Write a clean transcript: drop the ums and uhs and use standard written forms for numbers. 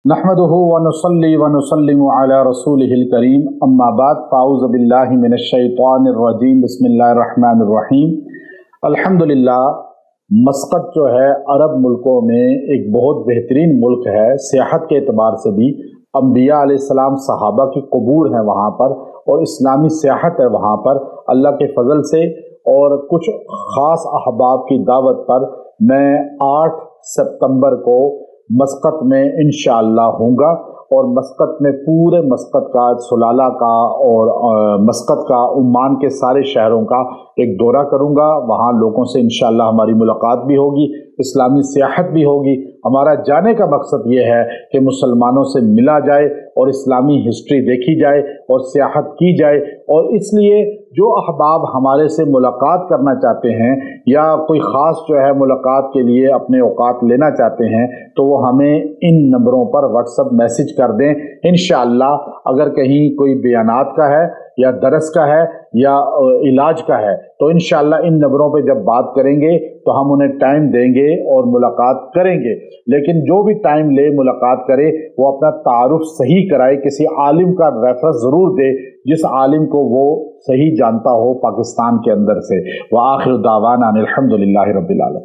नहमदुहु व नुसल्ली व नुसल्लिमु अला रसूलिहिल करीम अम्मा बाद फ़ाऊज़ु बिल्लाहि मिनश शैतानिर रजीम बिस्मिल्लाहिर रहमानिर रहीम। अल्हम्दुलिल्लाह, मस्कत जो है अरब मुल्कों में एक बहुत बेहतरीन मुल्क है। सियाहत के एतबार से भी अंबिया अलैहिस्सलाम सहाबा की कबूर हैं वहाँ पर, और इस्लामी सियाहत है वहाँ पर अल्लाह के फ़ज़ल से। और कुछ ख़ास अहबाब की दावत पर मैं 8 सितंबर को मस्कत में इंशाअल्लाह हूँगा, और मस्कत में पूरे मस्कत का, सुलाला का और मस्कत का, उम्मान के सारे शहरों का एक दौरा करूँगा। वहाँ लोगों से इंशाअल्लाह हमारी मुलाकात भी होगी, इस्लामी सियाहत भी होगी। हमारा जाने का मकसद ये है कि मुसलमानों से मिला जाए और इस्लामी हिस्ट्री देखी जाए और सियाहत की जाए। और इसलिए जो अहबाब हमारे से मुलाकात करना चाहते हैं या कोई ख़ास जो है मुलाकात के लिए अपने औकात लेना चाहते हैं, तो वो हमें इन नंबरों पर व्हाट्सएप मैसेज कर दें। इंशाअल्लाह अगर कहीं कोई बयानात का है या दरस का है या इलाज का है, तो इंशाअल्लाह इन नंबरों पे जब बात करेंगे तो हम उन्हें टाइम देंगे और मुलाकात करेंगे। लेकिन जो भी टाइम ले, मुलाकात करे, वो अपना तारुफ सही कराए, किसी आलिम का रेफरेंस ज़रूर दे जिस आलिम को वो सही जानता हो पाकिस्तान के अंदर से। व आखिर दावाना अनिल हम्दुलिल्लाहि रब्बिल आलमीन।